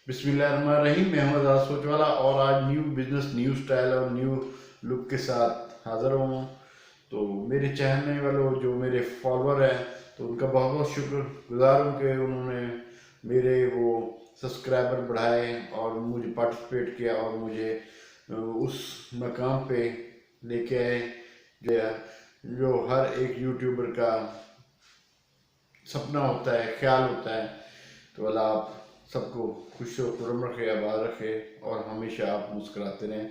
बिस्मिल्लाहिर्रहमानिर्रहीम। मैं हूं आज़ाद सोचवाला और आज न्यू बिजनेस न्यू स्टाइल और न्यू लुक के साथ हाज़िर हूँ। तो मेरे चाहने वालों जो मेरे फॉलोअर हैं तो उनका बहुत बहुत शुक्रगुजार हूँ कि उन्होंने मेरे वो सब्सक्राइबर बढ़ाए और मुझे पार्टिसिपेट किया और मुझे उस मकाम पे लेके आए जो हर एक यूट्यूबर का सपना होता है, ख्याल होता है। तो अल्लाह आप सबको खुश खुरम रखे, आबाद रखे और हमेशा आप मुस्कुराते रहें।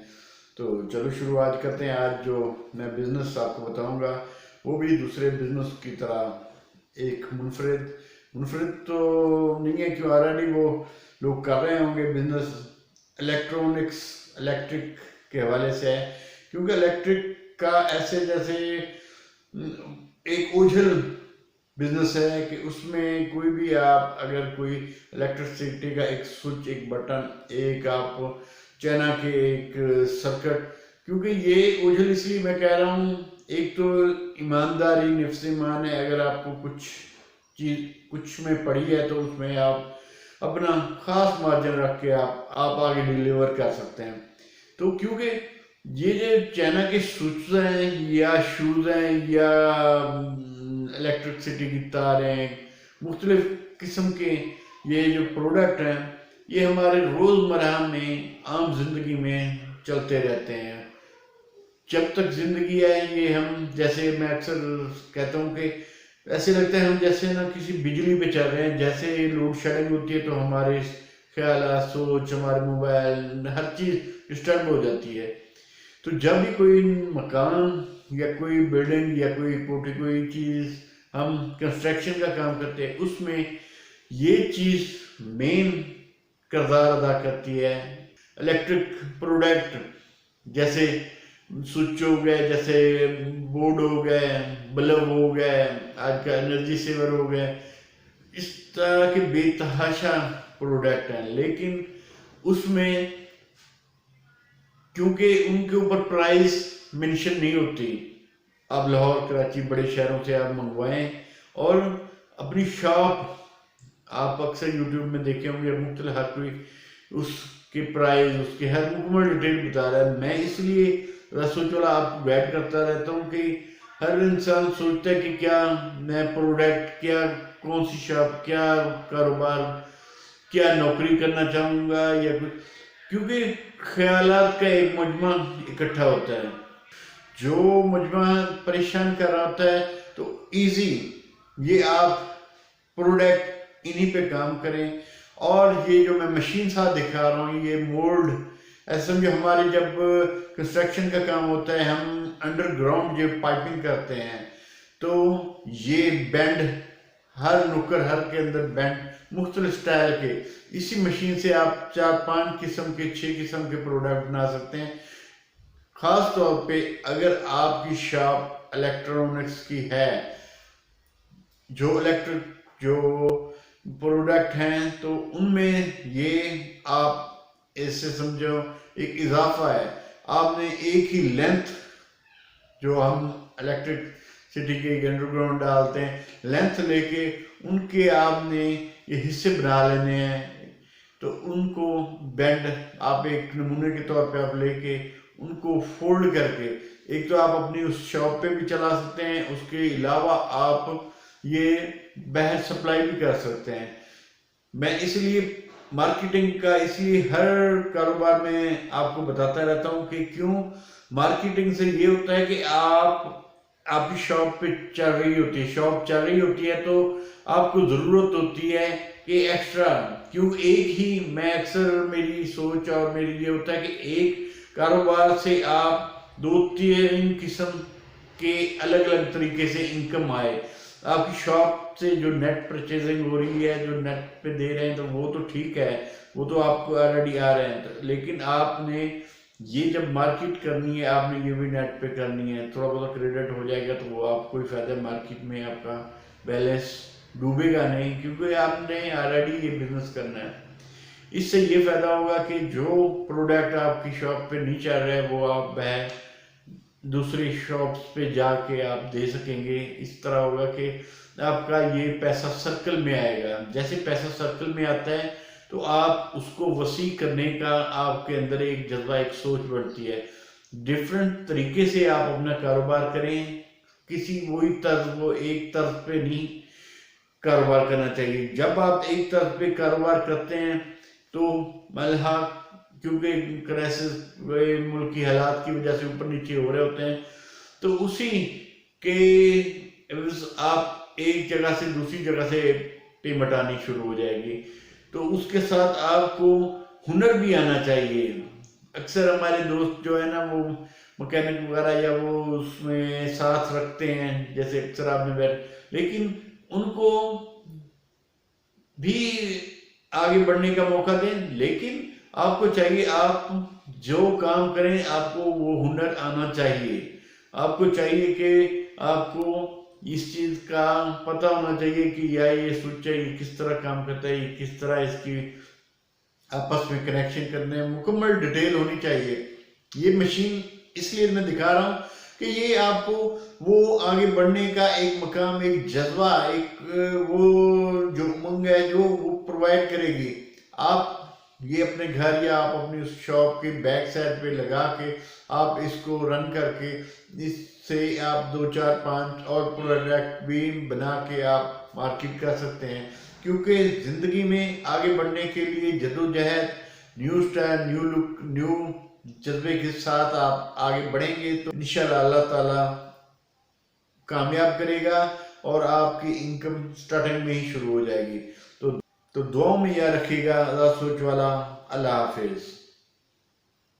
तो चलो शुरुआत करते हैं। आज जो मैं बिज़नेस आपको बताऊंगा वो भी दूसरे बिज़नेस की तरह एक मुनफरद तो नहीं है, क्यों ऑलरेडी वो लोग कर रहे होंगे बिज़नेस इलेक्ट्रॉनिक्स इलेक्ट्रिक के हवाले से है। क्योंकि इलेक्ट्रिक का ऐसे जैसे एक ओझल बिजनेस है कि उसमें कोई भी आप अगर कोई इलेक्ट्रिसिटी का एक स्विच, एक बटन, एक आप चाइना के एक सर्किट, क्योंकि ये ओझल इसलिए मैं कह रहा हूँ, एक तो ईमानदारी नफ्स ईमान है। अगर आपको चीज़ कुछ में पड़ी है तो उसमें आप अपना खास मार्जिन रख के आप आगे डिलीवर कर सकते हैं। तो क्योंकि ये जो चाइना के स्विच हैं या शूज़ हैं या इलेक्ट्रिसिटी की तारें, मुख्तलिफ किस्म के ये जो प्रोडक्ट हैं ये हमारे रोज़मर्रा में आम जिंदगी में चलते रहते हैं। जब तक जिंदगी है ये हम, जैसे मैं अक्सर कहता हूँ कि ऐसे लगता है हम जैसे ना किसी बिजली पे चल रहे हैं। जैसे लोड शेडिंग होती है तो हमारे ख्याल, सोच, हमारे मोबाइल, हर चीज़ डिस्टर्ब हो जाती है। तो जब भी कोई मकान या कोई बिल्डिंग या कोई चीज़ हम कंस्ट्रक्शन का काम करते हैं उसमें ये चीज़ मेन किरदार अदा करती है। इलेक्ट्रिक प्रोडक्ट जैसे स्विच हो गए, जैसे बोर्ड हो गए, बल्ब हो गए, आज का एनर्जी सेवर हो गए, इस तरह के बेतहाशा प्रोडक्ट हैं। लेकिन उसमें क्योंकि उनके ऊपर प्राइस मेंशन नहीं होती, आप लाहौर, कराची, बड़े शहरों से आप मंगवाएं और अपनी शॉप, आप अक्सर यूट्यूब में देखे होंगे मुख्तलिफ हर कोई उसके प्राइस, उसके हर मुकम्मल डिटेल बता रहा है। मैं इसलिए सोच वाला आपको गाइड करता रहता हूँ कि हर इंसान सोचता है कि क्या मैं प्रोडक्ट, क्या कौन सी शॉप, क्या कारोबार, क्या नौकरी करना चाहूँगा या कुछ, क्योंकि ख्यालात का एक मजमा इकट्ठा होता है। जो मजमा परेशान कर रहा होता है तो इजी ये आप प्रोडक्ट इन्हीं पे काम करें। और ये जो मैं मशीन साथ दिखा रहा हूँ, ये मोल्ड, ऐसे समझो हमारे जब कंस्ट्रक्शन का काम होता है, हम अंडरग्राउंड जो पाइपिंग करते हैं तो ये बेंड, हर नुक्कड़ हर के अंदर बेंड मुख्तलिफ स्टाइल के, इसी मशीन से आप 4-5 किस्म के 6 किस्म के प्रोडक्ट बना सकते हैं। खास तौर पे अगर आपकी शॉप इलेक्ट्रॉनिक्स की है, जो इलेक्ट्रिक जो प्रोडक्ट हैं तो उनमें ये आप ऐसे समझो एक इजाफा है। आपने एक ही लेंथ, जो हम इलेक्ट्रिक सिटी के अंडरग्राउंड डालते हैं, लेंथ लेके उनके आपने ये हिस्से बना लेने हैं। तो उनको बेंड आप एक नमूने के तौर पे आप लेके उनको फोल्ड करके, एक तो आप अपनी उस शॉप पे भी चला सकते हैं, उसके अलावा आप ये बाहर सप्लाई भी कर सकते हैं। मैं इसलिए मार्केटिंग का इसलिए हर कारोबार में आपको बताता रहता हूँ कि क्यों मार्केटिंग से ये होता है कि आपकी शॉप पे चल रही होती है, शॉप चल रही होती है तो आपको ज़रूरत होती है कि एक्स्ट्रा, क्यों एक ही, मैं अक्सर मेरी सोच और मेरी ये होता है कि एक कारोबार से आप 2-3 किस्म के अलग अलग तरीके से इनकम आए। आपकी शॉप से जो नेट परचेजिंग हो रही है, जो नेट पे दे रहे हैं तो वो तो ठीक है, वो तो आपको ऑलरेडी आ रहे हैं। लेकिन आपने ये जब मार्केट करनी है, आपने ये भी नेट पे करनी है, थोड़ा बहुत क्रेडिट हो जाएगा तो वो आपको ही फायदा, मार्केट में आपका बैलेंस डूबेगा नहीं, क्योंकि आपने ऑलरेडी ये बिजनेस करना है। इससे ये फायदा होगा कि जो प्रोडक्ट आपकी शॉप पे नहीं चल रहा है वो आप वह दूसरी शॉप्स पे जाके आप दे सकेंगे। इस तरह होगा कि आपका ये पैसा सर्कल में आएगा। जैसे पैसा सर्कल में आता है तो आप उसको वसी करने का आपके अंदर एक जज्बा, एक सोच बढ़ती है। डिफरेंट तरीके से आप अपना कारोबार करें, किसी वही तर्ज, वो एक तर्ज पे नहीं कारोबार करना चाहिए। जब आप एक तरफ पे कारोबार करते हैं तो मल्हा, क्योंकि क्राइसिस, मुल्क की हालात की वजह से ऊपर नीचे हो रहे होते हैं, तो उसी के आप एक जगह से दूसरी जगह से पेमेंट आनी शुरू हो जाएगी। तो उसके साथ आपको हुनर भी आना चाहिए। अक्सर हमारे दोस्त जो है ना, वो मैकेनिक वगैरह या वो उसमें साथ रखते हैं, जैसे अक्सर आपने बैठ, लेकिन उनको भी आगे बढ़ने का मौका दें। लेकिन आपको चाहिए, आप जो काम करें आपको वो हुनर आना चाहिए। आपको चाहिए कि आपको इस चीज का पता होना चाहिए कि यार ये स्विच है, ये किस तरह काम करता है, ये किस तरह इसकी आपस में कनेक्शन करने हैं, मुकम्मल डिटेल होनी चाहिए। ये मशीन इसलिए मैं दिखा रहा हूँ कि ये आपको वो आगे बढ़ने का एक मकाम, एक जज्बा, एक वो जो उमंग है जो वो प्रोवाइड करेगी। आप ये अपने घर या आप अपनी उस शॉप के बैक साइड पे लगा के आप इसको रन करके इससे आप 2 4 5 और प्रोडक्ट भी बना के आप मार्केट कर सकते हैं। क्योंकि ज़िंदगी में आगे बढ़ने के लिए जद्दोजहद, new style, new look, new जज्बे के साथ आप आगे बढ़ेंगे तो इंशाल्लाह अल्लाह ताला कामयाब करेगा और आपकी इनकम स्टार्टिंग में ही शुरू हो जाएगी। तो दुआ में याद रखिएगा। सोच वाला। अल्लाह हाफिज।